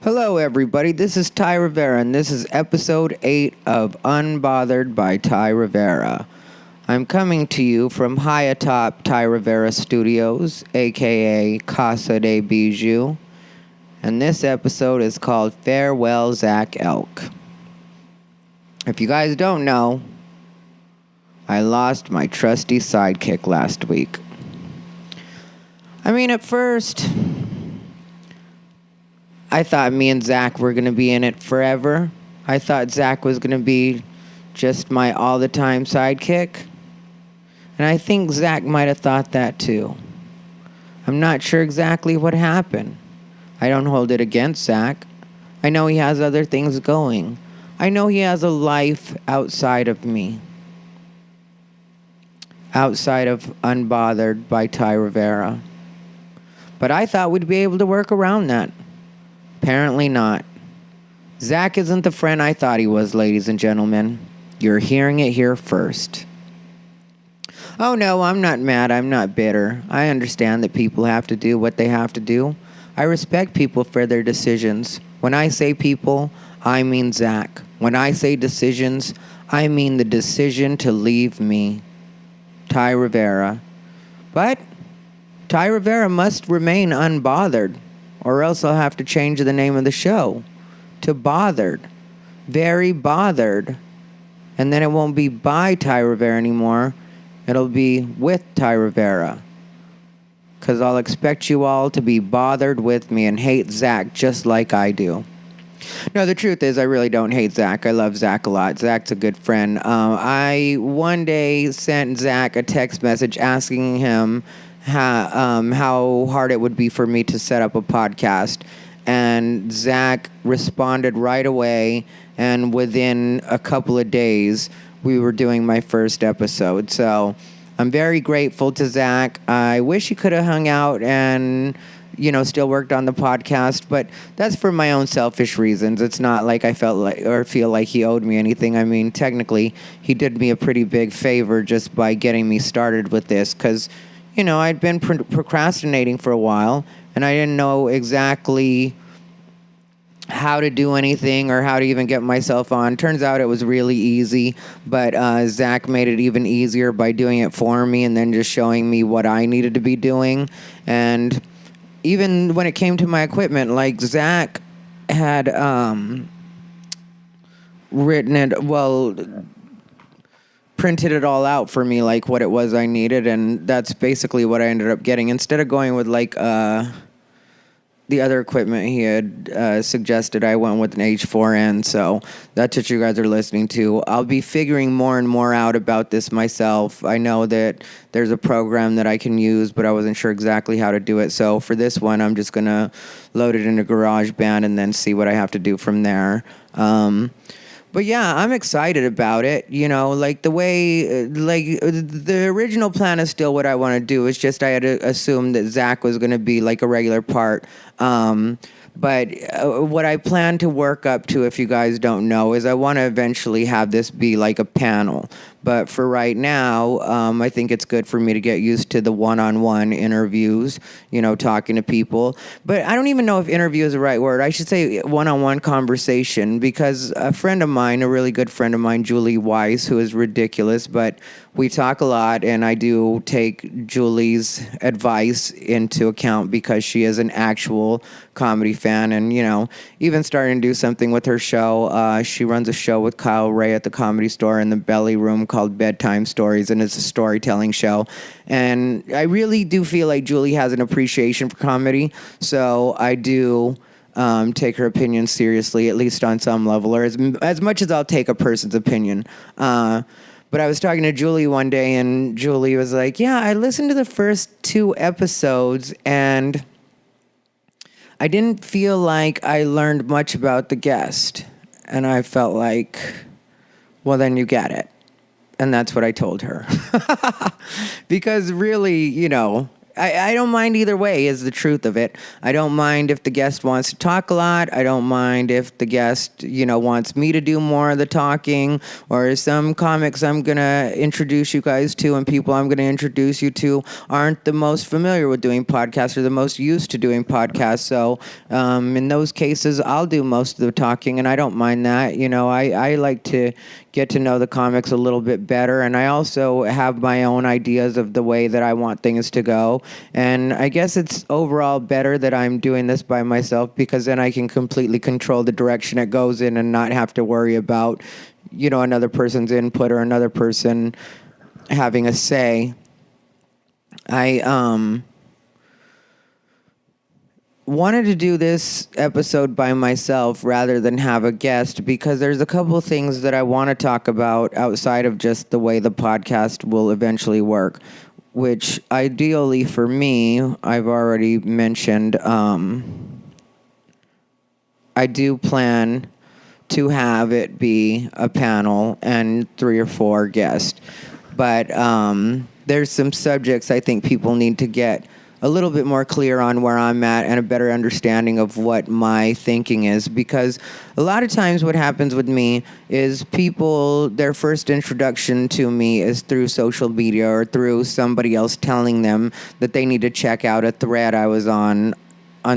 Hello, everybody. This is Ty Rivera, and this is episode 8 of Unbothered by Ty Rivera. I'm coming to you from high atop Ty Rivera Studios, aka Casa de Bijou, and this episode is called Farewell, Zac Elk. If you guys don't know, I lost my trusty sidekick last week. At first, I thought me and Zac were going to be in it forever. I thought Zac was going to be just my all-the-time sidekick. And I think Zac might have thought that too. I'm not sure exactly what happened. I don't hold it against Zac. I know he has other things going. I know he has a life outside of me. Outside of Unbothered by Ty Rivera. But I thought we'd be able to work around that. Apparently not. Zac isn't the friend I thought he was, ladies and gentlemen. You're hearing it here first. Oh no, I'm not mad. I'm not bitter. I understand that people have to do what they have to do. I respect people for their decisions. When I say people, I mean Zac. When I say decisions, I mean the decision to leave me, Ty Rivera. But Ty Rivera must remain unbothered, or else I'll have to change the name of the show to Bothered. Very bothered. And then it won't be by Ty Rivera anymore. It'll be with Ty Rivera. Because I'll expect you all to be bothered with me and hate Zac just like I do. No, the truth is I really don't hate Zac. I love Zac a lot. Zac's a good friend. I one day sent Zac a text message asking him how hard it would be for me to set up a podcast. And Zac responded right away, and within a couple of days, we were doing my first episode. So I'm very grateful to Zac. I wish he could have hung out and, still worked on the podcast, but that's for my own selfish reasons. It's not like I felt like or feel like he owed me anything. Technically, he did me a pretty big favor just by getting me started with this, because I'd been procrastinating for a while, and I didn't know exactly how to do anything or how to even get myself on. Turns out it was really easy, but Zac made it even easier by doing it for me and then just showing me what I needed to be doing. And even when it came to my equipment, like Zac had printed it all out for me, like what it was I needed, and that's basically what I ended up getting. Instead of going with the other equipment he had suggested, I went with an H4n, so that's what you guys are listening to. I'll be figuring more and more out about this myself. I know that there's a program that I can use, but I wasn't sure exactly how to do it. So for this one, I'm just going to load it into GarageBand and then see what I have to do from there. But yeah, I'm excited about it. The original plan is still what I want to do. It's just I had to assume that Zac was going to be like a regular part. But what I plan to work up to, if you guys don't know, is I want to eventually have this be like a panel. But for right now, I think it's good for me to get used to the one-on-one interviews, talking to people. But I don't even know if interview is the right word. I should say one-on-one conversation, because a friend of mine, a really good friend of mine, Julie Weiss, who is ridiculous, but we talk a lot, and I do take Julie's advice into account because she is an actual comedy fan, and, even starting to do something with her show. She runs a show with Kyle Ray at the Comedy Store in the Belly Room called Bedtime Stories, and it's a storytelling show. And I really do feel like Julie has an appreciation for comedy, so I do take her opinion seriously, at least on some level, or as much as I'll take a person's opinion. But I was talking to Julie one day, and Julie was like, yeah, I listened to the first 2 episodes, and I didn't feel like I learned much about the guest. And I felt like, well, then you get it. And that's what I told her. Because really, I don't mind either way is the truth of it. I don't mind if the guest wants to talk a lot. I don't mind if the guest, wants me to do more of the talking, or some comics I'm going to introduce you guys to and people I'm going to introduce you to aren't the most familiar with doing podcasts or the most used to doing podcasts. So in those cases, I'll do most of the talking, and I don't mind that. I like to get to know the comics a little bit better, and I also have my own ideas of the way that I want things to go. And I guess it's overall better that I'm doing this by myself, because then I can completely control the direction it goes in and not have to worry about, another person's input or another person having a say. I wanted to do this episode by myself rather than have a guest, because there's a couple of things that I want to talk about outside of just the way the podcast will eventually work, which ideally for me, I've already mentioned, I do plan to have it be a panel and 3 or 4 guests. But there's some subjects I think people need to get a little bit more clear on where I'm at and a better understanding of what my thinking is, because a lot of times what happens with me is people, their first introduction to me is through social media or through somebody else telling them that they need to check out a thread I was on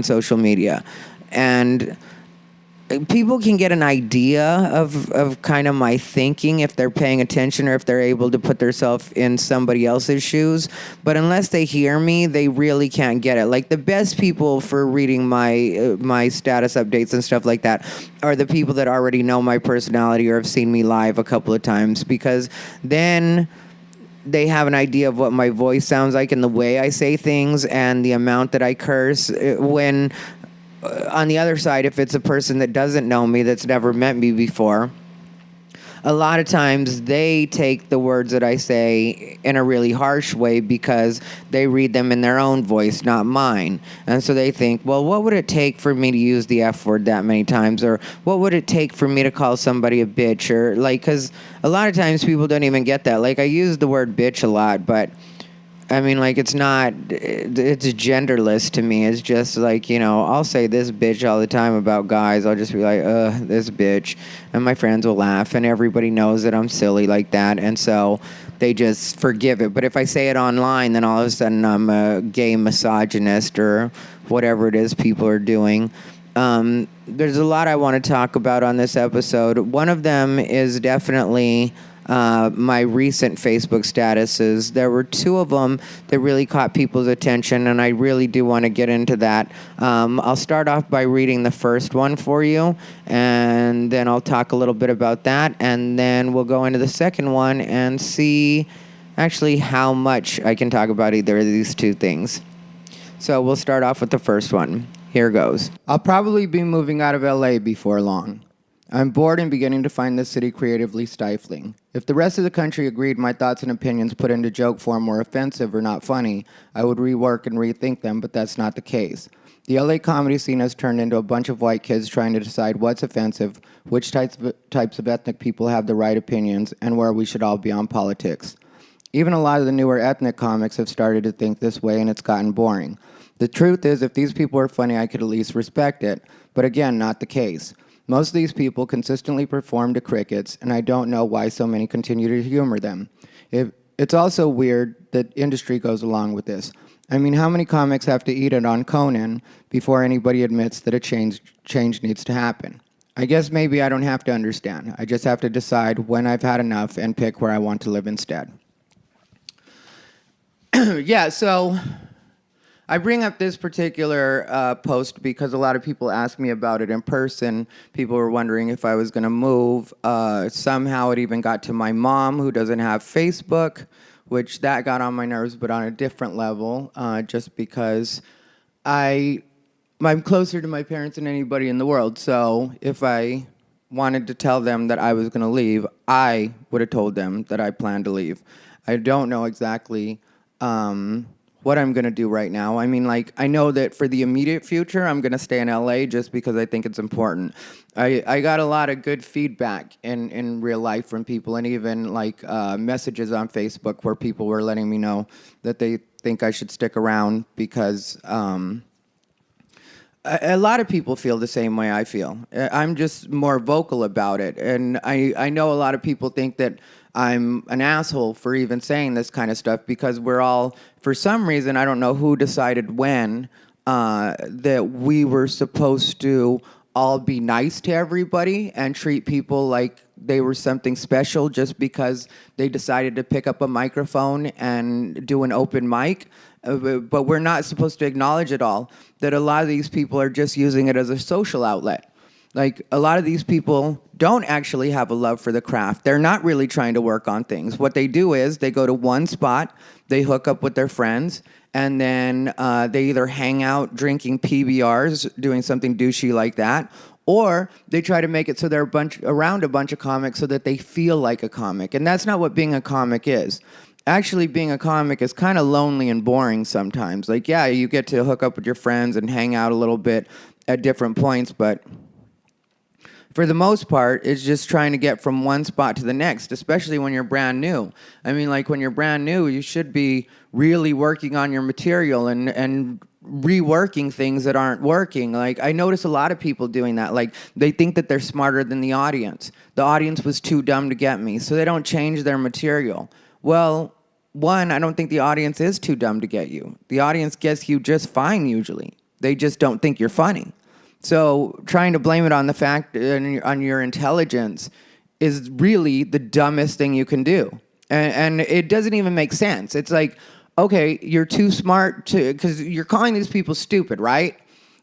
social media. And people can get an idea of kind of my thinking if they're paying attention or if they're able to put themselves in somebody else's shoes. But unless they hear me, they really can't get it. Like, the best people for reading my status updates and stuff like that are the people that already know my personality or have seen me live a couple of times, because then they have an idea of what my voice sounds like and the way I say things and the amount that I curse. When on the other side, if it's a person that doesn't know me, that's never met me before, a lot of times they take the words that I say in a really harsh way because they read them in their own voice, not mine. And so they think, well, what would it take for me to use the F word that many times? Or what would it take for me to call somebody a bitch? Or because a lot of times people don't even get that. Like, I use the word bitch a lot, but I mean, like, it's genderless to me. It's just like, I'll say this bitch all the time about guys. I'll just be like, this bitch. And my friends will laugh, and everybody knows that I'm silly like that. And so they just forgive it. But if I say it online, then all of a sudden I'm a gay misogynist or whatever it is people are doing. There's a lot I want to talk about on this episode. One of them is definitely my recent Facebook statuses. There were 2 of them that really caught people's attention, and I really do want to get into that. I'll start off by reading the first one for you, and then I'll talk a little bit about that, and then we'll go into the second one and see actually how much I can talk about either of these 2 things. So we'll start off with the first one. Here goes. I'll probably be moving out of LA before long. I'm bored and beginning to find this city creatively stifling. If the rest of the country agreed my thoughts and opinions put into joke form were offensive or not funny, I would rework and rethink them, but that's not the case. The LA comedy scene has turned into a bunch of white kids trying to decide what's offensive, which types of ethnic people have the right opinions, and where we should all be on politics. Even a lot of the newer ethnic comics have started to think this way, and it's gotten boring. The truth is, if these people are funny, I could at least respect it, but again, not the case. Most of these people consistently perform to crickets, and I don't know why so many continue to humor them. It's also weird that industry goes along with this. I mean, how many comics have to eat it on Conan before anybody admits that a change needs to happen? I guess maybe I don't have to understand. I just have to decide when I've had enough and pick where I want to live instead. Yeah, so I bring up this particular post because a lot of people asked me about it in person. People were wondering if I was going to move. Somehow it even got to my mom, who doesn't have Facebook, which that got on my nerves, but on a different level, just because I'm closer to my parents than anybody in the world. So if I wanted to tell them that I was going to leave, I would have told them that I planned to leave. I don't know exactly what I'm going to do right now. I mean, like, I know that for the immediate future, I'm going to stay in LA just because I think it's important. I got a lot of good feedback in real life from people, and even like messages on Facebook where people were letting me know that they think I should stick around because a lot of people feel the same way I feel. I'm just more vocal about it. And I know a lot of people think that I'm an asshole for even saying this kind of stuff because we're all, for some reason, I don't know who decided when, that we were supposed to all be nice to everybody and treat people like they were something special just because they decided to pick up a microphone and do an open mic. But we're not supposed to acknowledge at all that a lot of these people are just using it as a social outlet. Like, a lot of these people don't actually have a love for the craft. They're not really trying to work on things. What they do is they go to one spot, they hook up with their friends, and then they either hang out drinking PBRs, doing something douchey like that, or they try to make it so they're around a bunch of comics so that they feel like a comic. And that's not what being a comic is. Actually, being a comic is kind of lonely and boring sometimes. Like, yeah, you get to hook up with your friends and hang out a little bit at different points, but for the most part, it's just trying to get from one spot to the next, especially when you're brand new. I mean, like, when you're brand new, you should be really working on your material and reworking things that aren't working. Like, I notice a lot of people doing that. Like, they think that they're smarter than the audience. The audience was too dumb to get me, so they don't change their material. Well, one, I don't think the audience is too dumb to get you. The audience gets you just fine usually. They just don't think you're funny. So trying to blame it on the fact, on your intelligence is really the dumbest thing you can do. And it doesn't even make sense. It's like, okay, you're too smart to, because you're calling these people stupid, right?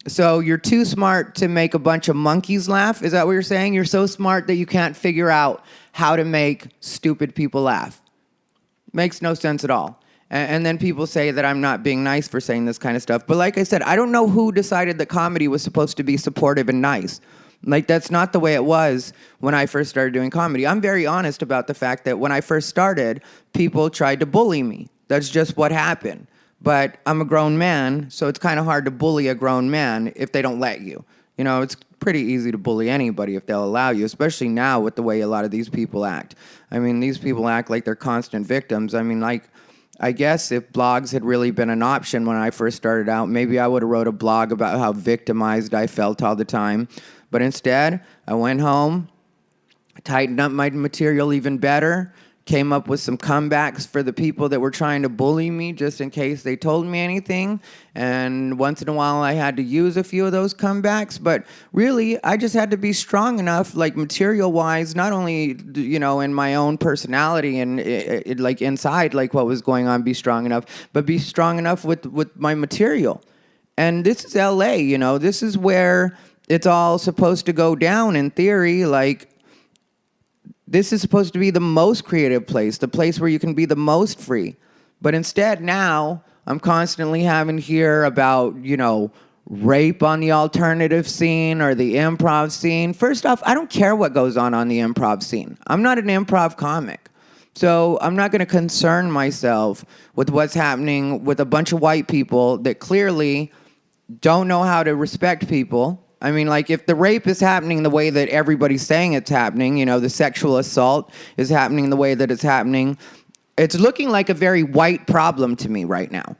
So you're too smart to make a bunch of monkeys laugh? Is that what you're saying? You're so smart that you can't figure out how to make stupid people laugh. Makes no sense at all. And then people say that I'm not being nice for saying this kind of stuff. But like I said, I don't know who decided that comedy was supposed to be supportive and nice. Like, that's not the way it was when I first started doing comedy. I'm very honest about the fact that when I first started, people tried to bully me. That's just what happened. But I'm a grown man, so it's kind of hard to bully a grown man if they don't let you. You know, it's pretty easy to bully anybody if they'll allow you, especially now with the way a lot of these people act. I mean, these people act like they're constant victims. I mean, like, I guess if blogs had really been an option when I first started out, maybe I would have wrote a blog about how victimized I felt all the time. But instead, I went home, tightened up my material even better, came up with some comebacks for the people that were trying to bully me just in case they told me anything. And once in a while, I had to use a few of those comebacks. But really, I just had to be strong enough, like material-wise, not only, you know, in my own personality and like inside, like what was going on, be strong enough, but be strong enough with my material. And this is LA, you know, this is where it's all supposed to go down in theory. Like, this is supposed to be the most creative place, the place where you can be the most free. But instead, now, I'm constantly having to hear about, you know, rape on the alternative scene or the improv scene. First off, I don't care what goes on the improv scene. I'm not an improv comic. So I'm not going to concern myself with what's happening with a bunch of white people that clearly don't know how to respect people. I mean, like, if the rape is happening the way that everybody's saying it's happening, you know, the sexual assault is happening the way that it's happening, it's looking like a very white problem to me right now.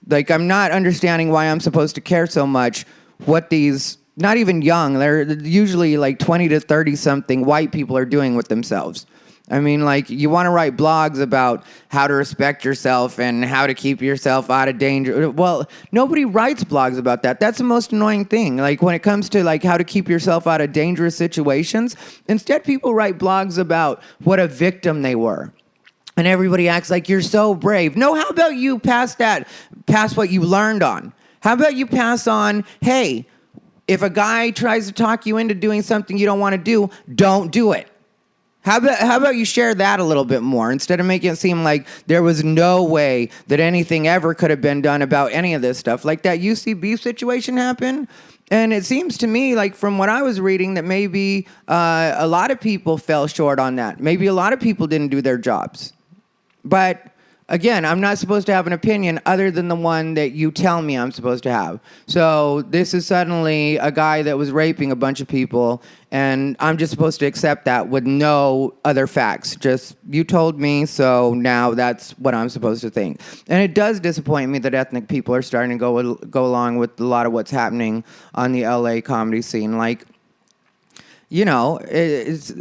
Like, I'm not understanding why I'm supposed to care so much what these, not even young, they're usually like 20 to 30-something white people are doing with themselves. I mean, like, you want to write blogs about how to respect yourself and how to keep yourself out of danger. Well, nobody writes blogs about that. That's the most annoying thing. Like, when it comes to, like, how to keep yourself out of dangerous situations, instead people write blogs about what a victim they were. And everybody acts like you're so brave. No, how about you pass what you learned on? How about you pass on, hey, if a guy tries to talk you into doing something you don't want to do, don't do it. How about you share that a little bit more instead of making it seem like there was no way that anything ever could have been done about any of this stuff? Like that UCB situation happened, and it seems to me like from what I was reading that maybe a lot of people fell short on that. Maybe a lot of people didn't do their jobs. But Again, I'm not supposed to have an opinion other than the one that you tell me I'm supposed to have. So this is suddenly a guy that was raping a bunch of people, and I'm just supposed to accept that with no other facts. Just, you told me, so now that's what I'm supposed to think. And it does disappoint me that ethnic people are starting to go along with a lot of what's happening on the LA comedy scene. Like, you know, it's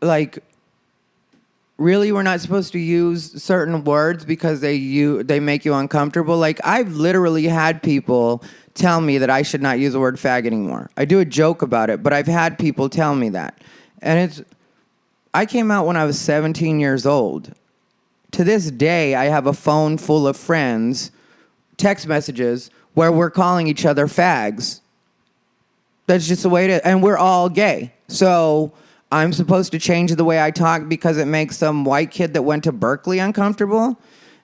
like... Really, we're not supposed to use certain words because they make you uncomfortable? Like, I've literally had people tell me that I should not use the word fag anymore. I do a joke about it, but I've had people tell me that. And I came out when I was 17 years old. To this day, I have a phone full of friends, text messages, where we're calling each other fags. That's just the way it is. And we're all gay. So... I'm supposed to change the way I talk because it makes some white kid that went to Berkeley uncomfortable?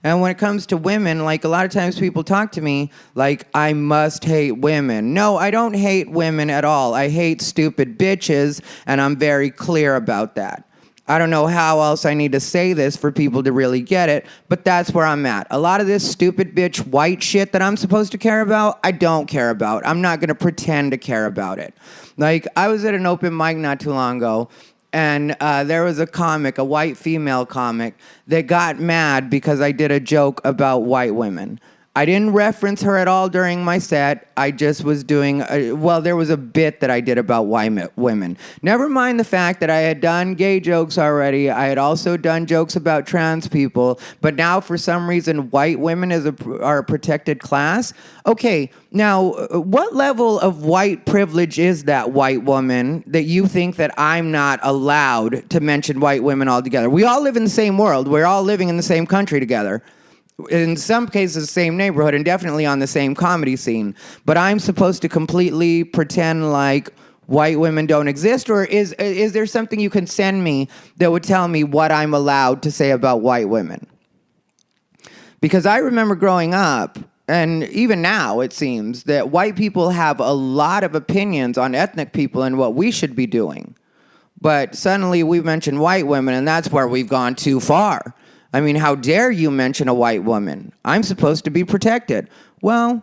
And when it comes to women, like, a lot of times people talk to me like I must hate women. No, I don't hate women at all. I hate stupid bitches, and I'm very clear about that. I don't know how else I need to say this for people to really get it, but that's where I'm at. A lot of this stupid bitch white shit that I'm supposed to care about, I don't care about. I'm not going to pretend to care about it. Like, I was at an open mic not too long ago, and there was a comic, a white female comic, that got mad because I did a joke about white women. I didn't reference her at all during my set. I just was doing, there was a bit that I did about white women. Never mind the fact that I had done gay jokes already. I had also done jokes about trans people. But now, for some reason, white women are a protected class. Okay, now, what level of white privilege is that, white woman, that you think that I'm not allowed to mention white women altogether? We all live in the same world. We're all living in the same country together. In some cases, same neighborhood, and definitely on the same comedy scene. But I'm supposed to completely pretend like white women don't exist? Or is there something you can send me that would tell me what I'm allowed to say about white women? Because I remember growing up, and even now it seems, that white people have a lot of opinions on ethnic people and what we should be doing. But suddenly we mention white women, and that's where we've gone too far. I mean, how dare you mention a white woman? I'm supposed to be protected. Well,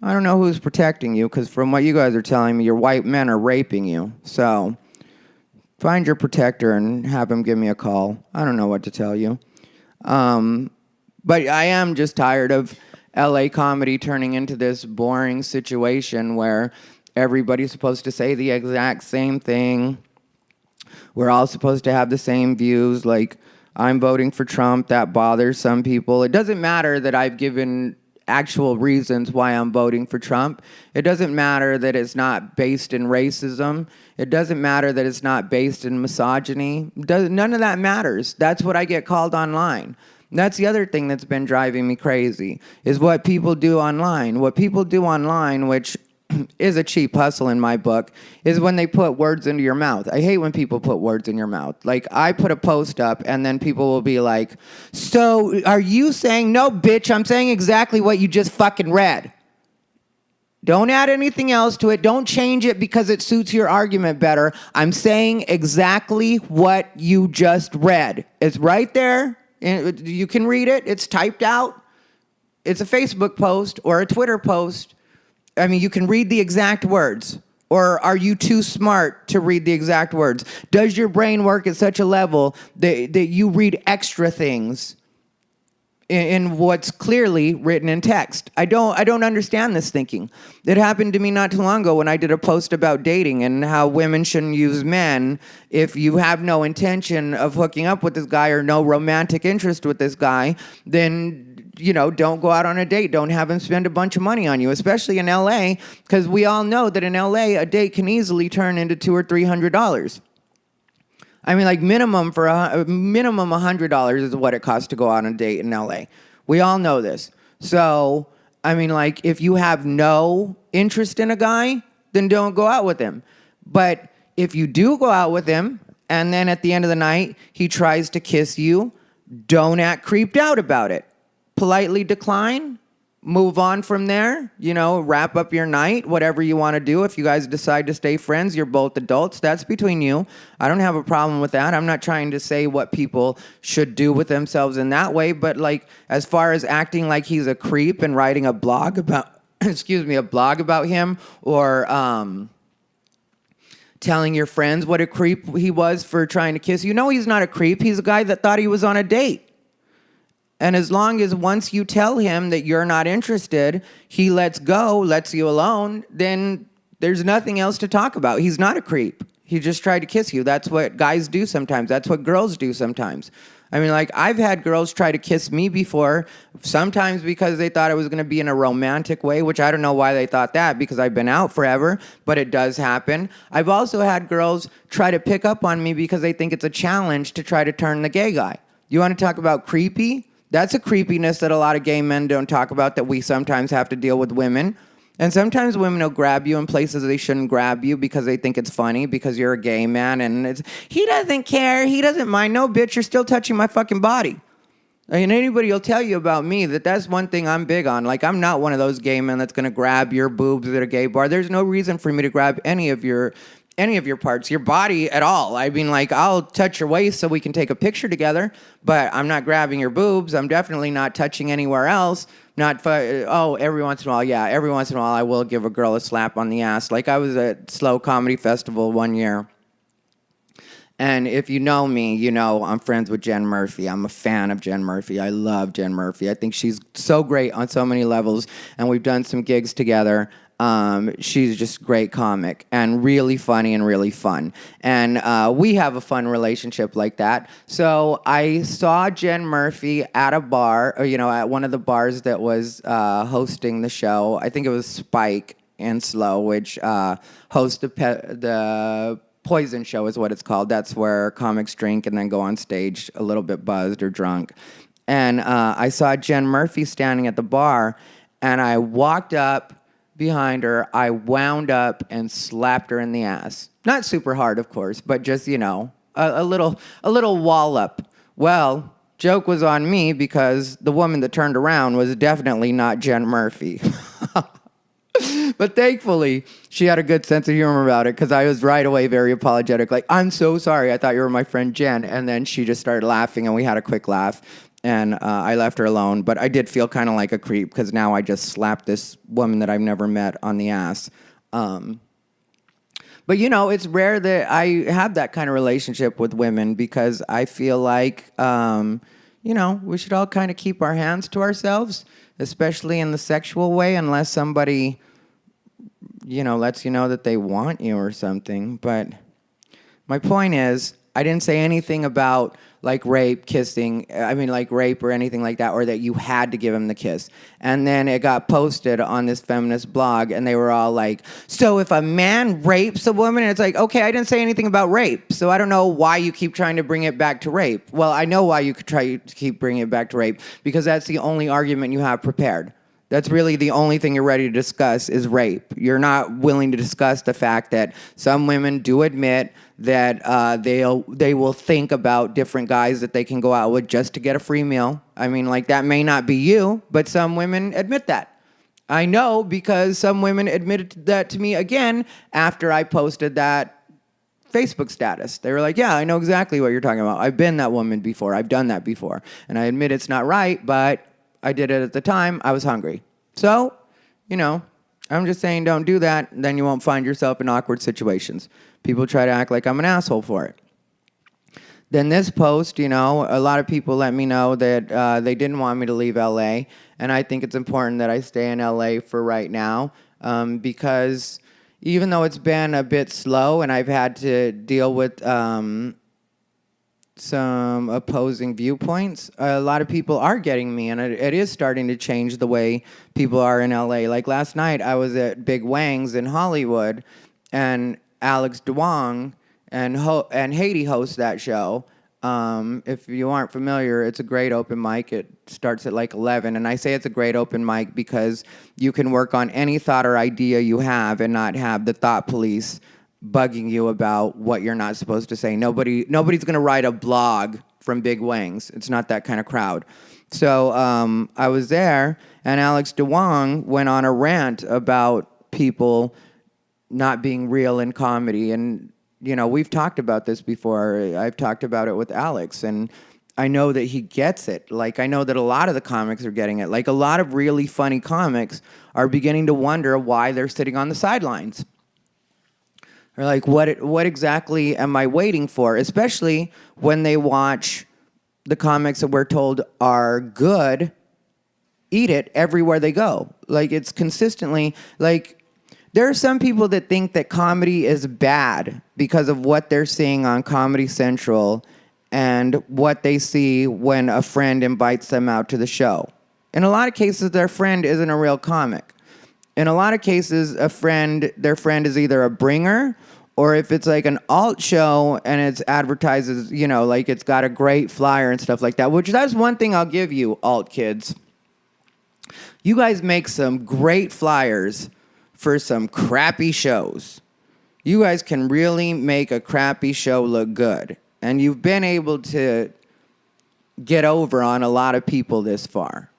I don't know who's protecting you, because from what you guys are telling me, your white men are raping you. So find your protector and have him give me a call. I don't know what to tell you. But I am just tired of LA comedy turning into this boring situation where everybody's supposed to say the exact same thing. We're all supposed to have the same views, like, I'm voting for Trump. That bothers some people. It doesn't matter that I've given actual reasons why I'm voting for Trump. It doesn't matter that it's not based in racism. It doesn't matter that it's not based in misogyny. None of that matters. That's what I get called online. That's the other thing that's been driving me crazy, is what people do online. What people do online, which is a cheap hustle in my book, is when they put words into your mouth. I hate when people put words in your mouth. Like, I put a post up, and then people will be like, so are you saying, no, bitch, I'm saying exactly what you just fucking read. Don't add anything else to it. Don't change it because it suits your argument better. I'm saying exactly what you just read. It's right there. You can read it. It's typed out. It's a Facebook post or a Twitter post. I mean, you can read the exact words. Or are you too smart to read the exact words? Does your brain work at such a level that you read extra things in what's clearly written in text? I don't understand this thinking. It happened to me not too long ago when I did a post about dating and how women shouldn't use men if you have no intention of hooking up with this guy or no romantic interest with this guy. Then, you know, don't go out on a date. Don't have him spend a bunch of money on you, especially in LA, because we all know that in LA, a date can easily turn into $200 or $300. I mean, like, minimum $100 is what it costs to go out on a date in LA. We all know this. So, I mean, like, if you have no interest in a guy, then don't go out with him. But if you do go out with him, and then at the end of the night, he tries to kiss you, don't act creeped out about it. Politely decline, move on from there, wrap up your night, whatever you want to do. If you guys decide to stay friends, you're both adults. That's between you. I don't have a problem with that. I'm not trying to say what people should do with themselves in that way, but like as far as acting like he's a creep and writing a blog about, a blog about him, or telling your friends what a creep he was for trying to kiss you. No, he's not a creep. He's a guy that thought he was on a date. And as long as once you tell him that you're not interested, he lets go, lets you alone, then there's nothing else to talk about. He's not a creep. He just tried to kiss you. That's what guys do sometimes. That's what girls do sometimes. I mean, like, I've had girls try to kiss me before, sometimes because they thought it was going to be in a romantic way, which I don't know why they thought that, because I've been out forever, but it does happen. I've also had girls try to pick up on me because they think it's a challenge to try to turn the gay guy. You want to talk about creepy? That's a creepiness that a lot of gay men don't talk about, that we sometimes have to deal with women. And sometimes women will grab you in places they shouldn't grab you because they think it's funny because you're a gay man, and he doesn't care, he doesn't mind. No, bitch, you're still touching my fucking body. And anybody will tell you about me that's one thing I'm big on. Like, I'm not one of those gay men that's going to grab your boobs at a gay bar. There's no reason for me to grab any of your parts, your body at all. I mean, like, I'll touch your waist so we can take a picture together, but I'm not grabbing your boobs. I'm definitely not touching anywhere else. Every once in a while I will give a girl a slap on the ass. Like, I was at Slow Comedy Festival one year, and if you know me, you know I'm friends with Jen Murphy. I'm a fan of Jen Murphy. I love Jen Murphy. I think she's so great on so many levels, and we've done some gigs together. She's just a great comic and really funny and really fun. And we have a fun relationship like that. So I saw Jen Murphy at a bar, at one of the bars that was hosting the show. I think it was Spike and Slow, which host the Poison Show is what it's called. That's where comics drink and then go on stage a little bit buzzed or drunk. And I saw Jen Murphy standing at the bar, and I walked up behind her, I wound up and slapped her in the ass. Not super hard, of course, but just, a little wallop. Well, joke was on me because the woman that turned around was definitely not Jen Murphy. But thankfully, she had a good sense of humor about it, because I was right away very apologetic. Like, I'm so sorry, I thought you were my friend Jen. And then she just started laughing, and we had a quick laugh. And I left her alone, but I did feel kind of like a creep, because now I just slapped this woman that I've never met on the ass. But, it's rare that I have that kind of relationship with women, because I feel like, we should all kind of keep our hands to ourselves, especially in the sexual way, unless somebody, lets you know that they want you or something. But my point is, I didn't say anything about like rape, kissing, rape or anything like that, or that you had to give him the kiss. And then it got posted on this feminist blog, and they were all like, so if a man rapes a woman, and it's like, okay, I didn't say anything about rape, so I don't know why you keep trying to bring it back to rape. Well, I know why you could try to keep bringing it back to rape, because that's the only argument you have prepared. That's really the only thing you're ready to discuss is rape. You're not willing to discuss the fact that some women do admit that they will think about different guys that they can go out with just to get a free meal. I mean, like, that may not be you, but some women admit that. I know, because some women admitted that to me again after I posted that Facebook status. They were like, yeah, I know exactly what you're talking about. I've been that woman before. I've done that before. And I admit it's not right, but I did it at the time. I was hungry. So, I'm just saying, don't do that. Then you won't find yourself in awkward situations. People try to act like I'm an asshole for it. Then this post, a lot of people let me know that they didn't want me to leave LA. And I think it's important that I stay in LA for right now, because even though it's been a bit slow and I've had to deal with some opposing viewpoints, a lot of people are getting me, and it is starting to change the way people are in LA. Like last night, I was at Big Wang's in Hollywood, and Alex Duong and Haiti hosts that show. If you aren't familiar, it's a great open mic. It starts at like 11, and I say it's a great open mic because you can work on any thought or idea you have and not have the thought police bugging you about what you're not supposed to say. Nobody's going to write a blog from Big Wangs. It's not that kind of crowd. So I was there, and Alex DeWong went on a rant about people not being real in comedy. And, you know, we've talked about this before. I've talked about it with Alex, and I know that he gets it. Like, I know that a lot of the comics are getting it. Like, a lot of really funny comics are beginning to wonder why they're sitting on the sidelines. They're like, what exactly am I waiting for? Especially when they watch the comics that we're told are good, eat it everywhere they go. Like, it's consistently, like, there are some people that think that comedy is bad because of what they're seeing on Comedy Central and what they see when a friend invites them out to the show. In a lot of cases, their friend isn't a real comic. In a lot of cases, their friend is either a bringer, or if it's like an alt show and it's advertises, you know, like it's got a great flyer and stuff like that, which that's one thing I'll give you, alt kids. You guys make some great flyers for some crappy shows. You guys can really make a crappy show look good. And you've been able to get over on a lot of people this far.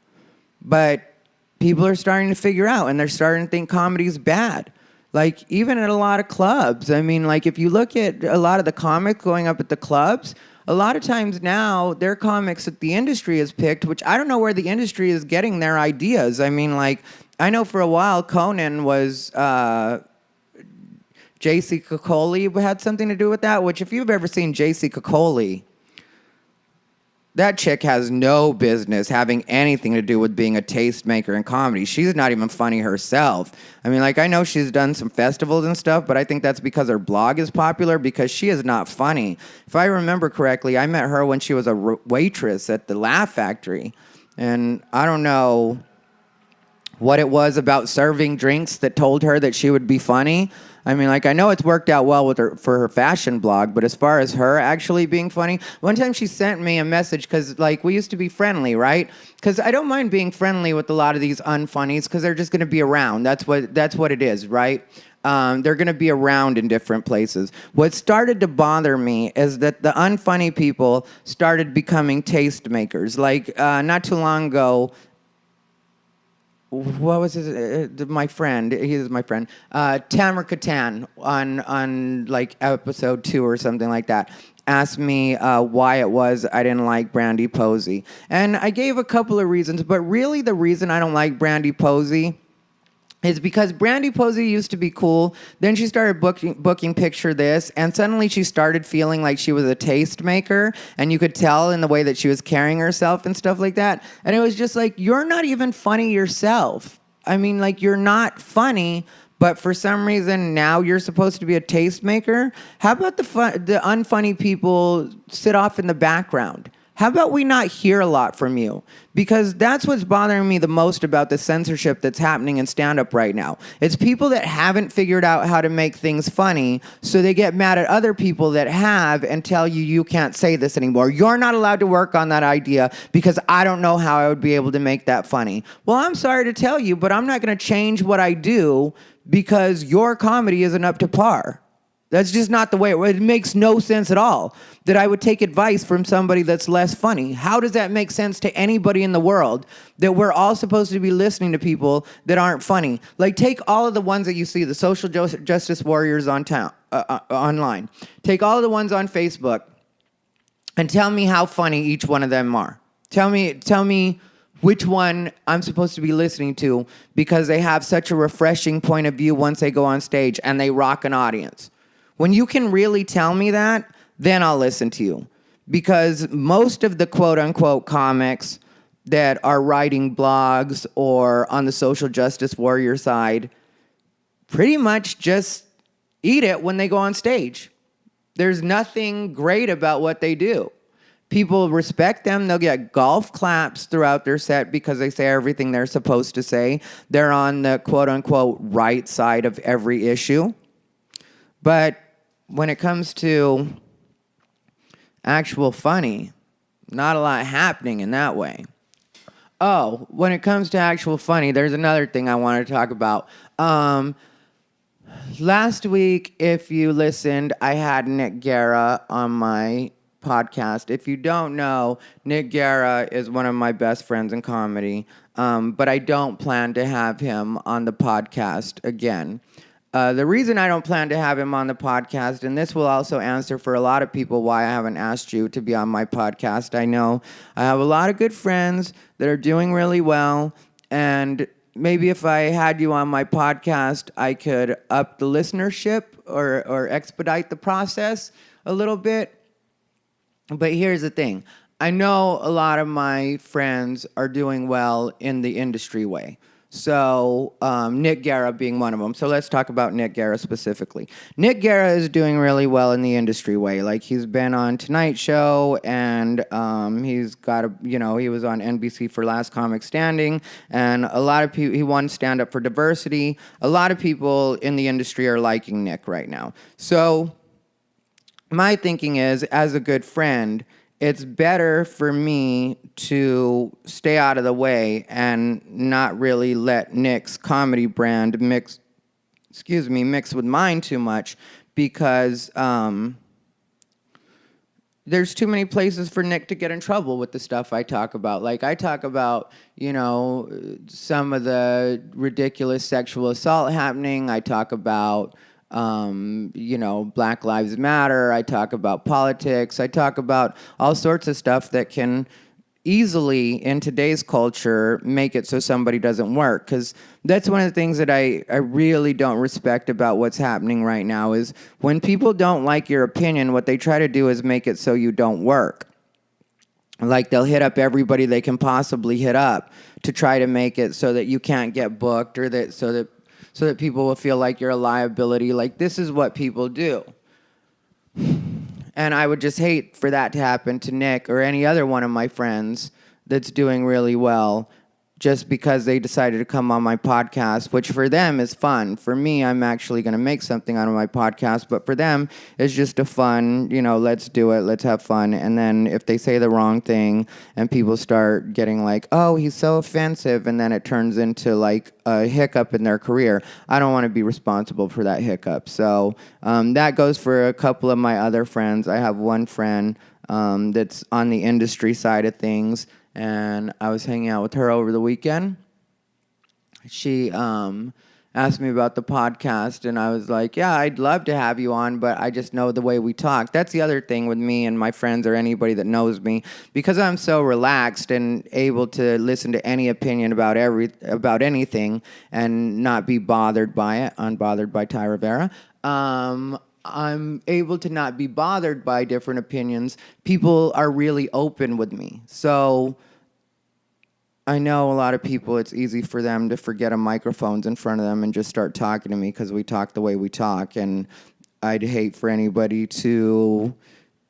But people are starting to figure out, and they're starting to think comedy's bad. Like, even at a lot of clubs. I mean, like, if you look at a lot of the comics going up at the clubs, a lot of times now, they're comics that the industry has picked, which I don't know where the industry is getting their ideas. I mean, like, I know for a while Conan was... J.C. Cicoli had something to do with that, which if you've ever seen J.C. Cicoli, that chick has no business having anything to do with being a tastemaker in comedy. She's not even funny herself. I mean, like, I know she's done some festivals and stuff, but I think that's because her blog is popular, because she is not funny. If I remember correctly, I met her when she was a waitress at the Laugh Factory, and I don't know what it was about serving drinks that told her that she would be funny. I mean, like, I know it's worked out well with her for her fashion blog, but as far as her actually being funny, one time she sent me a message because, like, we used to be friendly, right? Because I don't mind being friendly with a lot of these unfunnies because they're just going to be around. That's what it is, right? They're going to be around in different places. What started to bother me is that the unfunny people started becoming tastemakers. Like, not too long ago, what was his, my friend, he is my friend, Tamara Katan on like episode 2 or something like that, asked me why it was I didn't like Brandy Posey. And I gave a couple of reasons, but really the reason I don't like Brandy Posey is because Brandy Posey used to be cool. Then she started booking Picture This, and suddenly she started feeling like she was a tastemaker, and you could tell in the way that she was carrying herself and stuff like that. And it was just like, you're not even funny yourself. I mean, like, you're not funny, but for some reason now you're supposed to be a tastemaker. How about the unfunny people sit off in the background? How about we not hear a lot from you? Because that's what's bothering me the most about the censorship that's happening in stand-up right now. It's people that haven't figured out how to make things funny, so they get mad at other people that have and tell you, you can't say this anymore. You're not allowed to work on that idea because I don't know how I would be able to make that funny. Well, I'm sorry to tell you, but I'm not going to change what I do because your comedy isn't up to par. That's just not the way it makes no sense at all that I would take advice from somebody that's less funny. How does that make sense to anybody in the world that we're all supposed to be listening to people that aren't funny? Like, take all of the ones that you see, the social justice warriors online. Take all of the ones on Facebook and tell me how funny each one of them are. Tell me which one I'm supposed to be listening to because they have such a refreshing point of view once they go on stage and they rock an audience. When you can really tell me that, then I'll listen to you. Because most of the quote-unquote comics that are writing blogs or on the social justice warrior side pretty much just eat it when they go on stage. There's nothing great about what they do. People respect them. They'll get golf claps throughout their set because they say everything they're supposed to say. They're on the quote-unquote right side of every issue. But when it comes to actual funny, not a lot happening in that way. Oh, when it comes to actual funny, there's another thing I wanted to talk about. Last week, if you listened, I had Nick Guerra on my podcast. If you don't know, Nick Guerra is one of my best friends in comedy, but I don't plan to have him on the podcast again. The reason I don't plan to have him on the podcast, and this will also answer for a lot of people why I haven't asked you to be on my podcast. I know I have a lot of good friends that are doing really well, and maybe if I had you on my podcast, I could up the listenership or expedite the process a little bit. But here's the thing. I know a lot of my friends are doing well in the industry way. So Nick Guerra being one of them. So let's talk about Nick Guerra specifically. Nick Guerra is doing really well in the industry way. Like he's been on Tonight Show, and he's got he was on NBC for Last Comic Standing, and a lot of people, he won Stand Up for Diversity. A lot of people in the industry are liking Nick right now. So my thinking is, as a good friend, it's better for me to stay out of the way and not really let Nick's comedy brand mix with mine too much, because there's too many places for Nick to get in trouble with the stuff I talk about. Like I talk about, some of the ridiculous sexual assault happening. I talk about Black Lives Matter. I talk about politics. I talk about all sorts of stuff that can easily, in today's culture, make it so somebody doesn't work. Because that's one of the things that I really don't respect about what's happening right now is when people don't like your opinion, what they try to do is make it so you don't work. Like they'll hit up everybody they can possibly hit up to try to make it so that you can't get booked, or so that people will feel like you're a liability. Like, this is what people do. And I would just hate for that to happen to Nick or any other one of my friends that's doing really well just because they decided to come on my podcast, which for them is fun. For me, I'm actually going to make something out of my podcast, but for them, it's just a fun, let's do it, let's have fun. And then if they say the wrong thing and people start getting like, oh, he's so offensive, and then it turns into like a hiccup in their career, I don't want to be responsible for that hiccup. So that goes for a couple of my other friends. I have one friend that's on the industry side of things, and I was hanging out with her over the weekend. She asked me about the podcast, and I was like, yeah, I'd love to have you on, but I just know the way we talk. That's the other thing with me and my friends or anybody that knows me. Because I'm so relaxed and able to listen to any opinion about anything and not be bothered by it, Unbothered by Ty Rivera, I'm able to not be bothered by different opinions. People are really open with me. So I know a lot of people, it's easy for them to forget a microphone's in front of them and just start talking to me because we talk the way we talk. And I'd hate for anybody to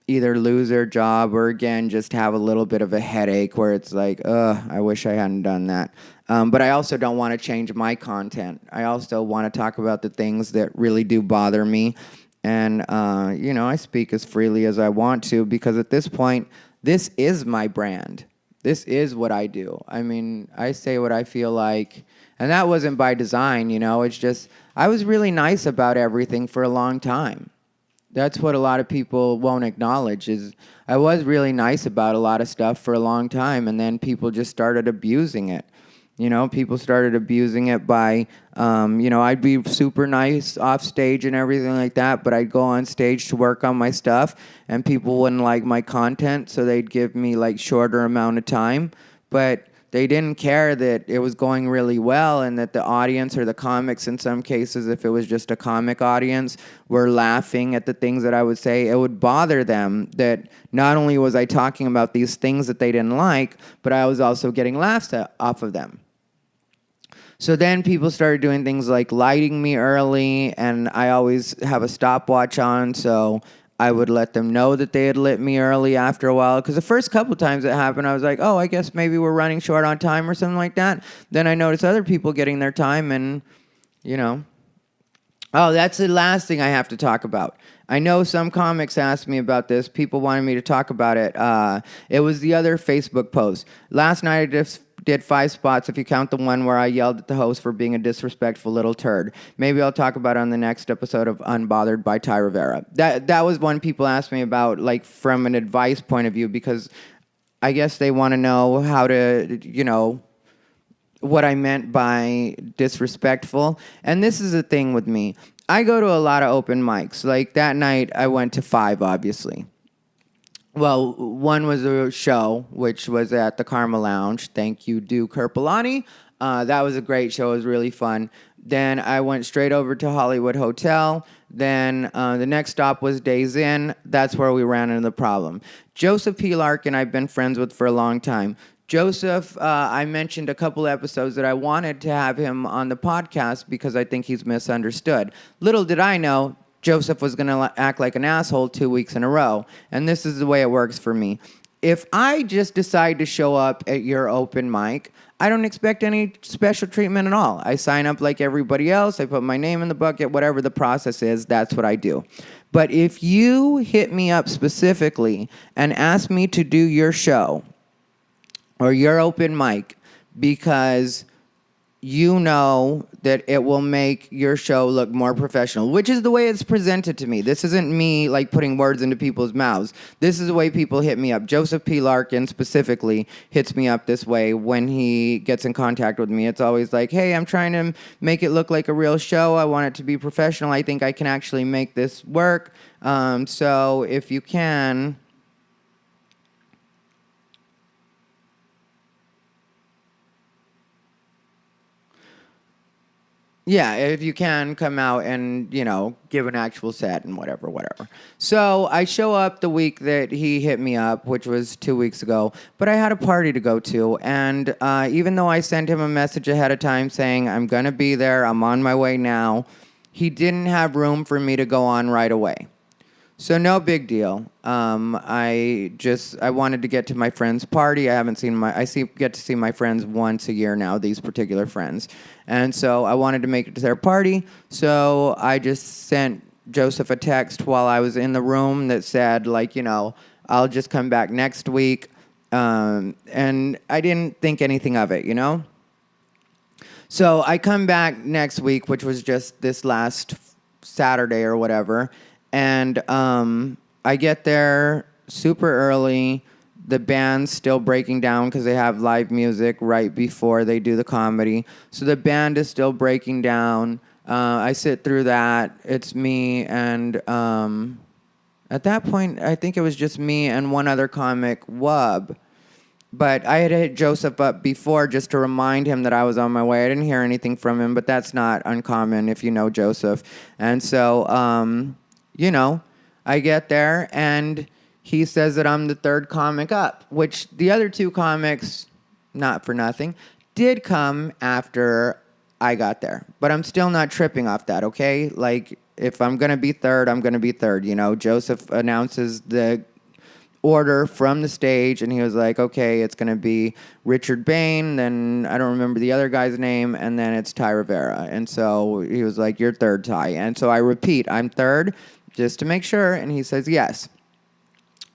either lose their job or, again, just have a little bit of a headache where it's like, I wish I hadn't done that. But I also don't want to change my content. I also want to talk about the things that really do bother me. And, I speak as freely as I want to, because at this point, this is my brand. This is what I do. I mean, I say what I feel like. And that wasn't by design, It's just, I was really nice about everything for a long time. That's what a lot of people won't acknowledge, is I was really nice about a lot of stuff for a long time, and then people just started abusing it. People started abusing it by, I'd be super nice off stage and everything like that, but I'd go on stage to work on my stuff, and people wouldn't like my content, so they'd give me, like, shorter amount of time. But they didn't care that it was going really well and that the audience, or the comics in some cases, if it was just a comic audience, were laughing at the things that I would say. It would bother them that not only was I talking about these things that they didn't like, but I was also getting laughs off of them. So then people started doing things like lighting me early, and I always have a stopwatch on, so I would let them know that they had lit me early after a while. Because the first couple times it happened, I was like, oh, I guess maybe we're running short on time or something like that. Then I noticed other people getting their time, and, Oh, that's the last thing I have to talk about. I know some comics asked me about this. People wanted me to talk about it. It was the other Facebook post. Last night I did 5 spots if you count the one where I yelled at the host for being a disrespectful little turd. Maybe I'll talk about it on the next episode of Unbothered by Ty Rivera. That was one people asked me about, like, from an advice point of view, because I guess they want to know how to, what I meant by disrespectful. And this is the thing with me. I go to a lot of open mics. Like, that night, I went to 5, obviously. Well, one was a show, which was at the Karma Lounge. Thank you, Du Kerpolani. That was a great show. It was really fun. Then I went straight over to Hollywood Hotel. Then the next stop was Days Inn. That's where we ran into the problem. Joseph P. Larkin, I've been friends with for a long time. Joseph, I mentioned a couple episodes that I wanted to have him on the podcast because I think he's misunderstood. Little did I know, Joseph was going to act like an asshole 2 weeks in a row. And this is the way it works for me. If I just decide to show up at your open mic, I don't expect any special treatment at all. I sign up like everybody else. I put my name in the bucket. Whatever the process is, that's what I do. But if you hit me up specifically and ask me to do your show or your open mic because you know that it will make your show look more professional, which is the way it's presented to me. This isn't me, like, putting words into people's mouths. This is the way people hit me up. Joseph P. Larkin specifically hits me up this way when he gets in contact with me. It's always like, hey, I'm trying to make it look like a real show. I want it to be professional. I think I can actually make this work. So if you can... Yeah, if you can, come out and, give an actual set and whatever. So I show up the week that he hit me up, which was 2 weeks ago, but I had a party to go to, and even though I sent him a message ahead of time saying, I'm going to be there, I'm on my way now, he didn't have room for me to go on right away. So no big deal. I wanted to get to my friend's party. Get to see my friends once a year now, these particular friends. And so I wanted to make it to their party. So I just sent Joseph a text while I was in the room that said, I'll just come back next week. And I didn't think anything of it, So I come back next week, which was just this last Saturday or whatever. And I get there super early. The band's still breaking down because they have live music right before they do the comedy. So the band is still breaking down. I sit through that. It's me and at that point, I think it was just me and one other comic, Wub. But I had hit Joseph up before just to remind him that I was on my way. I didn't hear anything from him, but that's not uncommon if you know Joseph. And so... I get there, and he says that I'm the third comic up, which the other 2 comics, not for nothing, did come after I got there. But I'm still not tripping off that, okay? Like, if I'm going to be third, I'm going to be third. Joseph announces the order from the stage, and he was like, okay, it's going to be Richard Bain, then I don't remember the other guy's name, and then it's Ty Rivera. And so he was like, you're third, Ty. And so I repeat, I'm third, just to make sure, and he says yes.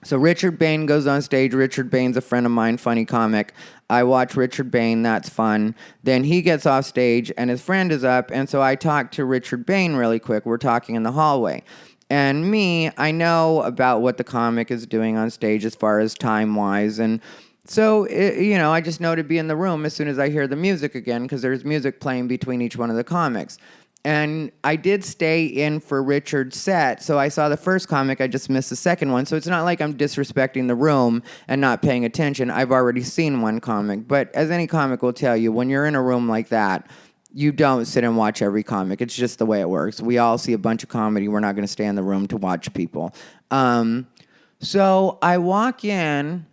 So Richard Bain goes on stage. Richard Bain's a friend of mine, funny comic. I watch Richard Bain, that's fun. Then he gets off stage, and his friend is up, and so I talk to Richard Bain really quick. We're talking in the hallway. And me, I know about what the comic is doing on stage as far as time-wise. And so, I just know to be in the room as soon as I hear the music again, because there's music playing between each one of the comics. And I did stay in for Richard's set, so I saw the first comic, I just missed the second one. So it's not like I'm disrespecting the room and not paying attention. I've already seen one comic. But as any comic will tell you, when you're in a room like that, you don't sit and watch every comic. It's just the way it works. We all see a bunch of comedy. We're not going to stay in the room to watch people. So I walk in,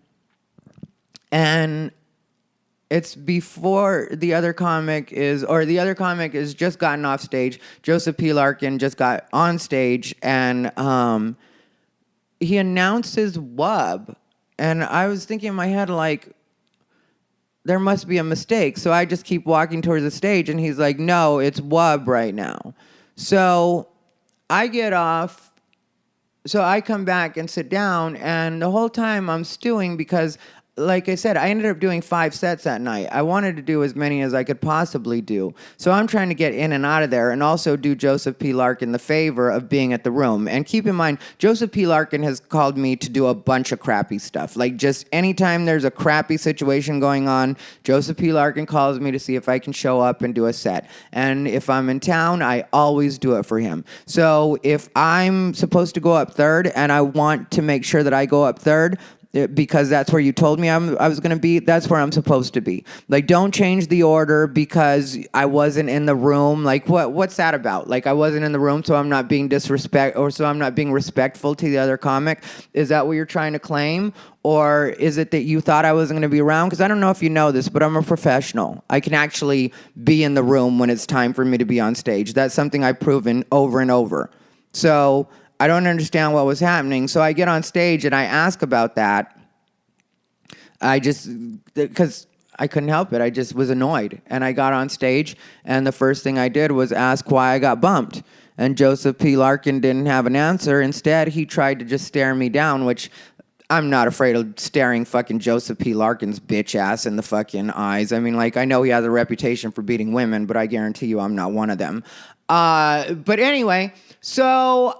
and it's before the other comic is just gotten off stage. Joseph P. Larkin just got on stage, and he announces Wub. And I was thinking in my head, like, there must be a mistake. So I just keep walking towards the stage, and he's like, no, it's Wub right now. So I get off. So I come back and sit down, and the whole time I'm stewing because like I said, I ended up doing 5 sets that night. I wanted to do as many as I could possibly do. So I'm trying to get in and out of there and also do Joseph P. Larkin the favor of being at the room. And keep in mind, Joseph P. Larkin has called me to do a bunch of crappy stuff. Like just anytime there's a crappy situation going on, Joseph P. Larkin calls me to see if I can show up and do a set. And if I'm in town, I always do it for him. So if I'm supposed to go up third and I want to make sure that I go up third, because that's where you told me I was going to be, that's where I'm supposed to be. Like, don't change the order because I wasn't in the room. Like, what's that about? Like, I wasn't in the room, so I'm not being so I'm not being respectful to the other comic? Is that what you're trying to claim? Or is it that you thought I wasn't going to be around? Because I don't know if you know this, but I'm a professional. I can actually be in the room when it's time for me to be on stage. That's something I've proven over and over. So I don't understand what was happening. So I get on stage and I ask about that. Because I couldn't help it. I just was annoyed. And I got on stage, and the first thing I did was ask why I got bumped. And Joseph P. Larkin didn't have an answer. Instead, he tried to just stare me down, which I'm not afraid of staring fucking Joseph P. Larkin's bitch ass in the fucking eyes. I mean, like, I know he has a reputation for beating women, but I guarantee you I'm not one of them. But anyway, so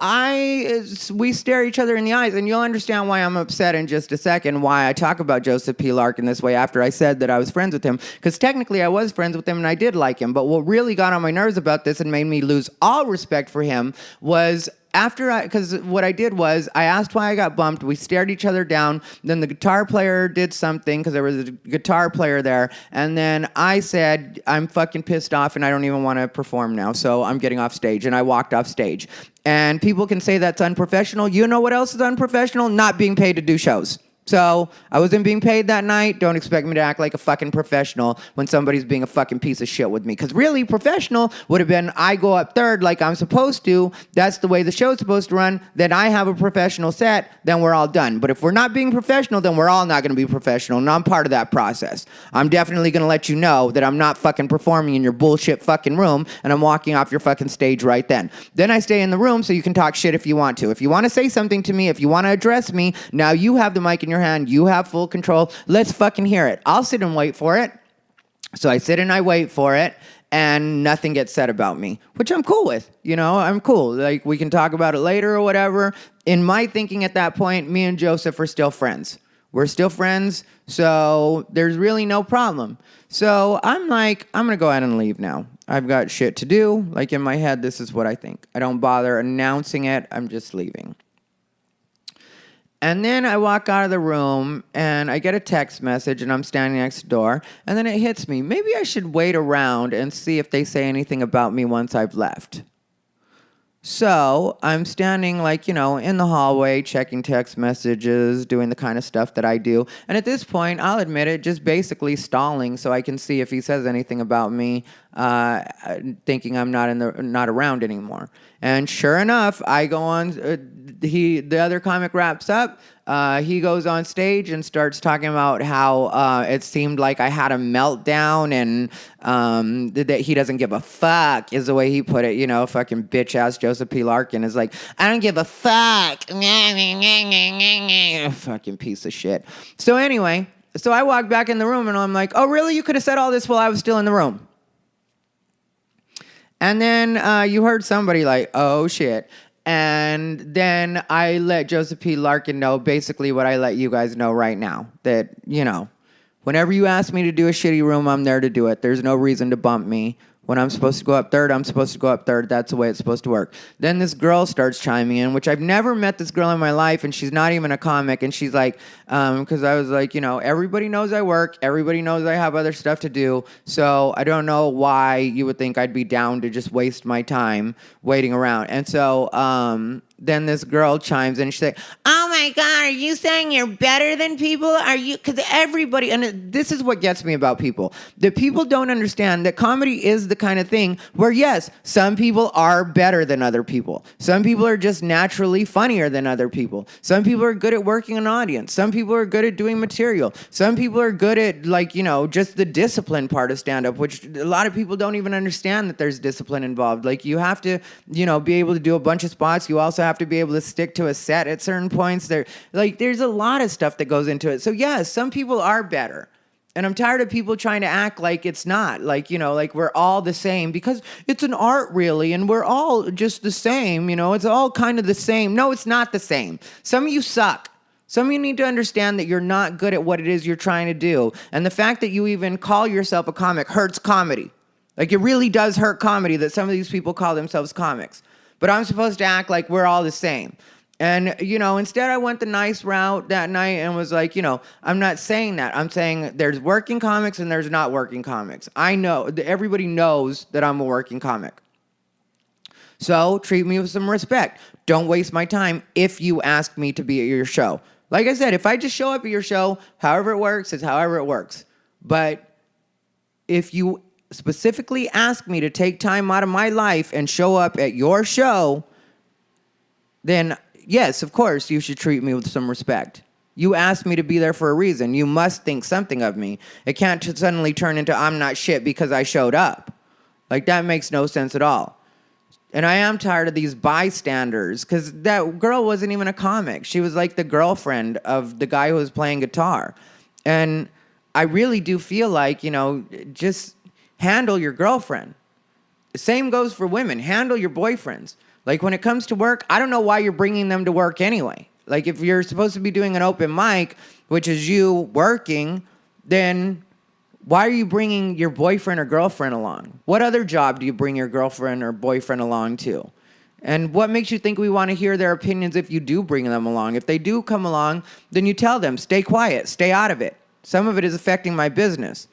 we stare each other in the eyes, and you'll understand why I'm upset in just a second, why I talk about Joseph P. Larkin this way after I said that I was friends with him, because technically I was friends with him and I did like him, but what really got on my nerves about this and made me lose all respect for him was because what I did was I asked why I got bumped. We stared each other down. Then the guitar player did something because there was a guitar player there. And then I said, I'm fucking pissed off and I don't even want to perform now. So I'm getting off stage. And I walked off stage. And people can say that's unprofessional. You know what else is unprofessional? Not being paid to do shows. So I wasn't being paid that night. Don't expect me to act like a fucking professional when somebody's being a fucking piece of shit with me. Because really, professional would have been I go up third like I'm supposed to. That's the way the show's supposed to run. Then I have a professional set. Then we're all done. But if we're not being professional, then we're all not going to be professional. And I'm part of that process. I'm definitely going to let you know that I'm not fucking performing in your bullshit fucking room. And I'm walking off your fucking stage right then. Then I stay in the room so you can talk shit if you want to. If you want to say something to me, if you want to address me, now you have the mic in your hand, you have full control. Let's fucking hear it. I'll sit and wait for it. So I sit and I wait for it, and nothing gets said about me, which I'm cool with. You know, I'm cool. Like, we can talk about it later or whatever. In my thinking at that point, me and Joseph are still friends. We're still friends, so there's really no problem. So I'm like, I'm going to go ahead and leave now. I've got shit to do. Like, in my head, this is what I think. I don't bother announcing it. I'm just leaving. And then I walk out of the room, and I get a text message, and I'm standing next to the door, and then it hits me. Maybe I should wait around and see if they say anything about me once I've left. So I'm standing, like, you know, in the hallway, checking text messages, doing the kind of stuff that I do. And at this point, I'll admit it, just basically stalling so I can see if he says anything about me, thinking I'm not around anymore. And sure enough, I go on. The other comic wraps up. He goes on stage and starts talking about how it seemed like I had a meltdown and that he doesn't give a fuck is the way he put it. You know, fucking bitch ass Joseph P. Larkin is like, I don't give a fuck. Fucking piece of shit. So anyway, so I walk back in the room and I'm like, oh really? You could have said all this while I was still in the room. And then you heard somebody like, oh shit. And then I let Joseph P. Larkin know basically what I let you guys know right now. That, you know, whenever you ask me to do a shitty room, I'm there to do it. There's no reason to bump me. When I'm supposed to go up third, I'm supposed to go up third. That's the way it's supposed to work. Then this girl starts chiming in, which I've never met this girl in my life, and she's not even a comic. And she's like, because I was like, you know, everybody knows I work. Everybody knows I have other stuff to do. So I don't know why you would think I'd be down to just waste my time waiting around. And so then this girl chimes in and she's like, oh my God, are you saying you're better than people? Are you? Because everybody, and this is what gets me about people, that people don't understand that comedy is the kind of thing where, yes, some people are better than other people. Some people are just naturally funnier than other people. Some people are good at working an audience. Some people are good at doing material. Some people are good at, like, you know, just the discipline part of stand-up, which a lot of people don't even understand that there's discipline involved. Like, you have to, you know, be able to do a bunch of spots. You also have to be able to stick to a set at certain points. There's a lot of stuff that goes into it. So yes, some people are better. And I'm tired of people trying to act like it's not. Like, like we're all the same because it's an art really and we're all just the same, it's all kind of the same. No, it's not the same. Some of you suck. Some of you need to understand that you're not good at what it is you're trying to do. And the fact that you even call yourself a comic hurts comedy. Like it really does hurt comedy that some of these people call themselves comics. But I'm supposed to act like we're all the same. And, instead I went the nice route that night and was like, I'm not saying that. I'm saying there's working comics and there's not working comics. I know, everybody knows that I'm a working comic. So treat me with some respect. Don't waste my time if you ask me to be at your show. Like I said, if I just show up at your show, however it works, it's however it works. But if you specifically ask me to take time out of my life and show up at your show, then yes, of course, you should treat me with some respect. You asked me to be there for a reason. You must think something of me. It can't suddenly turn into I'm not shit because I showed up. Like, that makes no sense at all. And I am tired of these bystanders because that girl wasn't even a comic. She was like the girlfriend of the guy who was playing guitar. And I really do feel like, just handle your girlfriend. The same goes for women. Handle your boyfriends. Like, when it comes to work, I don't know why you're bringing them to work anyway. Like, if you're supposed to be doing an open mic, which is you working, then why are you bringing your boyfriend or girlfriend along? What other job do you bring your girlfriend or boyfriend along to? And what makes you think we want to hear their opinions if you do bring them along? If they do come along, then you tell them, stay quiet, stay out of it. Some of it is affecting my business,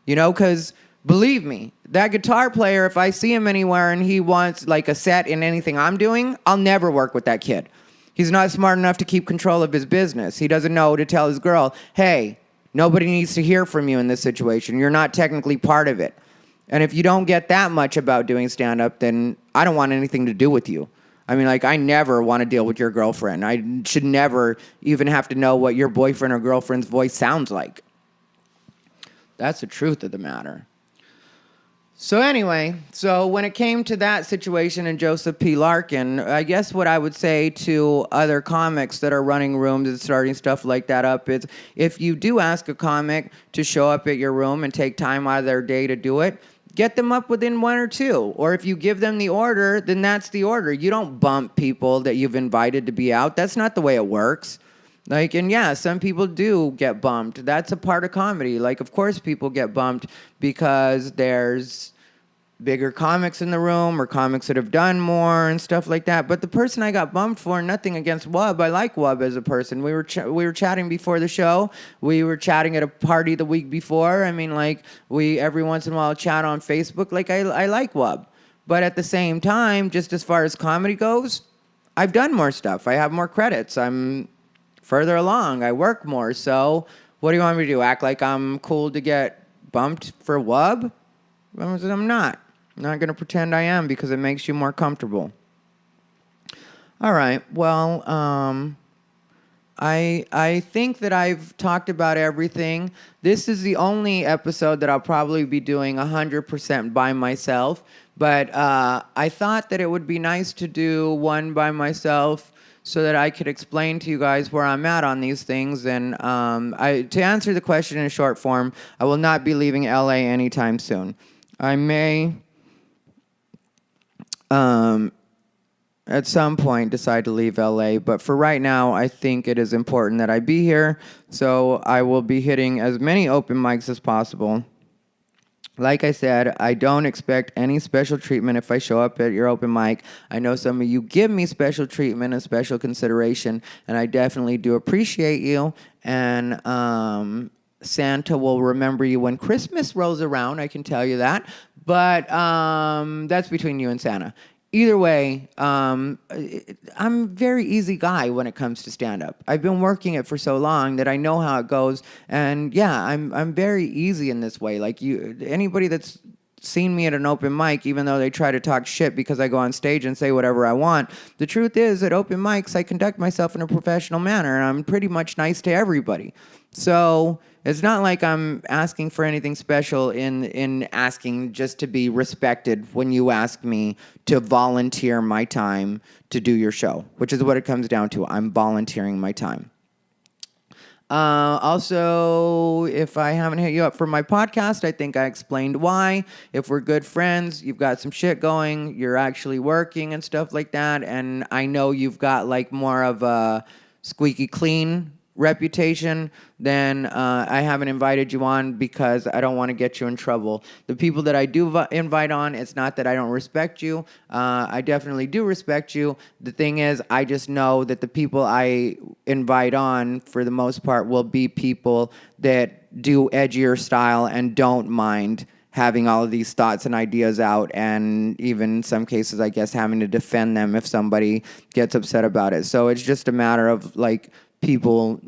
because believe me, that guitar player, if I see him anywhere and he wants like a set in anything I'm doing, I'll never work with that kid. He's not smart enough to keep control of his business. He doesn't know to tell his girl, hey, nobody needs to hear from you in this situation. You're not technically part of it. And if you don't get that much about doing stand-up, then I don't want anything to do with you. I mean, I never want to deal with your girlfriend. I should never even have to know what your boyfriend or girlfriend's voice sounds like. That's the truth of the matter. So anyway, when it came to that situation and Joseph P. Larkin, I guess what I would say to other comics that are running rooms and starting stuff like that up is, if you do ask a comic to show up at your room and take time out of their day to do it, get them up within 1 or 2. Or if you give them the order, then that's the order. You don't bump people that you've invited to be out. That's not the way it works. And yeah, some people do get bumped. That's a part of comedy. Of course people get bumped because there's bigger comics in the room or comics that have done more and stuff like that. But the person I got bumped for, nothing against Wub. I like Wub as a person. We were chatting before the show. We were chatting at a party the week before. I mean, we every once in a while chat on Facebook. I like Wub. But at the same time, just as far as comedy goes, I've done more stuff. I have more credits. I'm further along. I work more. So what do you want me to do? Act like I'm cool to get bumped for Wub? I'm not. I'm not going to pretend I am because it makes you more comfortable. All right. Well, I think that I've talked about everything. This is the only episode that I'll probably be doing 100% by myself. But I thought that it would be nice to do one by myself so that I could explain to you guys where I'm at on these things. And to answer the question in short form, I will not be leaving LA anytime soon. I may, at some point, decide to leave LA, but for right now, I think it is important that I be here, so I will be hitting as many open mics as possible. Like I said, I don't expect any special treatment if I show up at your open mic. I know some of you give me special treatment and special consideration, and I definitely do appreciate you, and Santa will remember you when Christmas rolls around, I can tell you that. But that's between you and Santa. Either way, I'm a very easy guy when it comes to stand-up. I've been working it for so long that I know how it goes. And yeah, I'm very easy in this way. Anybody that's seen me at an open mic, even though they try to talk shit because I go on stage and say whatever I want. The truth is, at open mics, I conduct myself in a professional manner, and I'm pretty much nice to everybody. So it's not like I'm asking for anything special in asking just to be respected when you ask me to volunteer my time to do your show, which is what it comes down to. I'm volunteering my time. Also, if I haven't hit you up for my podcast, I think I explained why. If we're good friends, you've got some shit going, you're actually working and stuff like that, and I know you've got like more of a squeaky clean reputation, then I haven't invited you on because I don't want to get you in trouble. The people that I do invite on, it's not that I don't respect you. I definitely do respect you. The thing is, I just know that the people I invite on, for the most part, will be people that do edgier style and don't mind having all of these thoughts and ideas out, and even in some cases, I guess, having to defend them if somebody gets upset about it. So it's just a matter of, like, people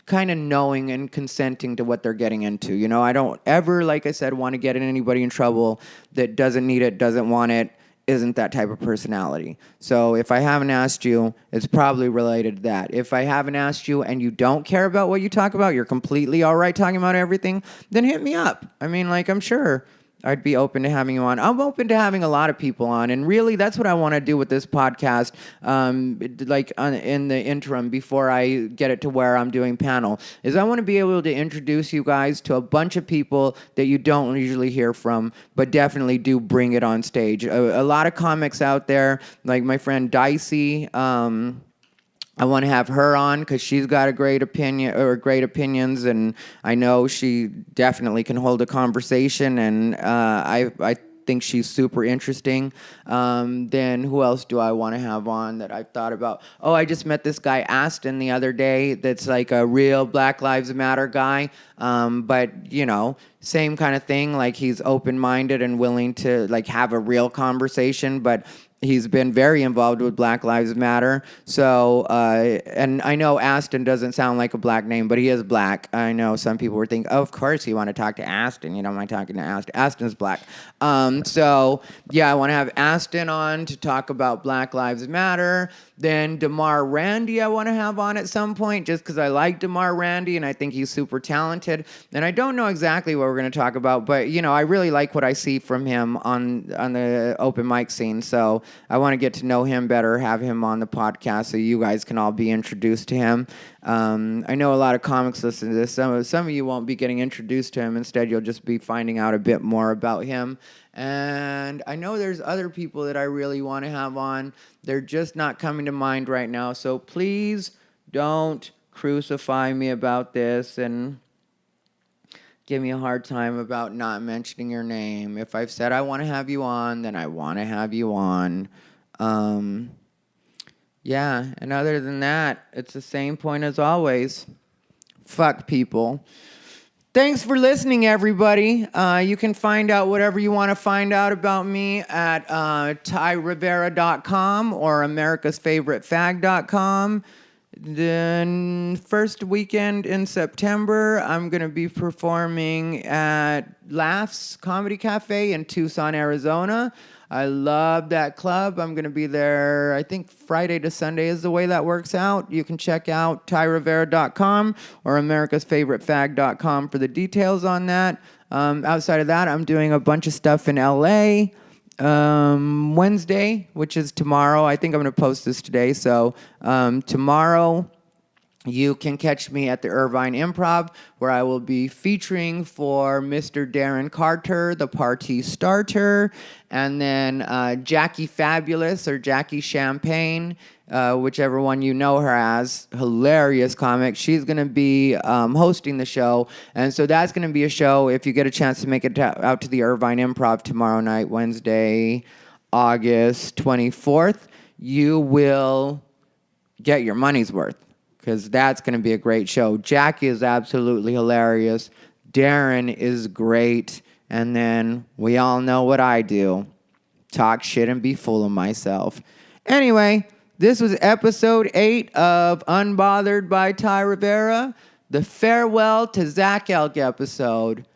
kind of knowing and consenting to what they're getting into. You know, I don't ever, like I said, want to get anybody in trouble that doesn't need it, doesn't want it, isn't that type of personality. So if I haven't asked you, it's probably related to that. If I haven't asked you and you don't care about what you talk about, you're completely all right talking about everything, then hit me up. I mean, like, I'm sure I'd be open to having you on. I'm open to having a lot of people on, and really, that's what I want to do with this podcast. In the interim, before I get it to where I'm doing panel, is I want to be able to introduce you guys to a bunch of people that you don't usually hear from, but definitely do bring it on stage. A lot of comics out there, like my friend Dicey. I want to have her on because she's got a great opinion or great opinions, and I know she definitely can hold a conversation, and I think she's super interesting. Then who else do I want to have on that I've thought about? Oh, I just met this guy Aston the other day that's like a real Black Lives Matter guy, but, you know, same kind of thing. Like, he's open-minded and willing to, like, have a real conversation, but he's been very involved with Black Lives Matter. So, and I know Aston doesn't sound like a black name, but he is black. I know some people were thinking, oh, of course you want to talk to Aston. You don't mind talking to Aston. Aston's black. So, yeah, I want to have Aston on to talk about Black Lives Matter. Then DeMar Randy I want to have on at some point, just because I like DeMar Randy and I think he's super talented. And I don't know exactly what we're going to talk about, but, you know, I really like what I see from him on the open mic scene. So I want to get to know him better, have him on the podcast so you guys can all be introduced to him. I know a lot of comics listen to this. Some of you won't be getting introduced to him. Instead, you'll just be finding out a bit more about him. And I know there's other people that I really want to have on. They're just not coming to mind right now. So please don't crucify me about this and give me a hard time about not mentioning your name. If I've said I want to have you on, then I want to have you on. Yeah, and other than that, it's the same point as always. Fuck people. Thanks for listening, everybody. You can find out whatever you want to find out about me at tyrivera.com or americasfavoritefag.com. Then first weekend in September, I'm going to be performing at Laughs Comedy Cafe in Tucson, Arizona. I love that club. I'm going to be there, I think Friday to Sunday is the way that works out. You can check out tyrivera.com or americasfavoritefag.com for the details on that. Outside of that, I'm doing a bunch of stuff in LA. Wednesday, which is tomorrow. I think I'm going to post this today. So tomorrow, you can catch me at the Irvine Improv, where I will be featuring for Mr. Darren Carter, the party starter, and then Jackie Fabulous or Jackie Champagne, whichever one you know her as, hilarious comic. She's going to be hosting the show, and so that's going to be a show. If you get a chance to make it out to the Irvine Improv tomorrow night, Wednesday, August 24th, you will get your money's worth, because that's going to be a great show. Jackie is absolutely hilarious. Darren is great. And then we all know what I do. Talk shit and be full of myself. Anyway, this was episode 8 of Unbothered by Ty Rivera, the farewell to Zac Elk episode.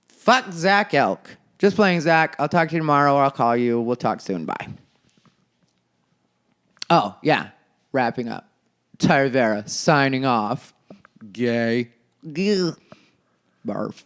Fuck Zac Elk. Just playing, Zach. I'll talk to you tomorrow, or I'll call you. We'll talk soon. Bye. Oh, yeah. Wrapping up. Ty Rivera signing off. Gay. Barf.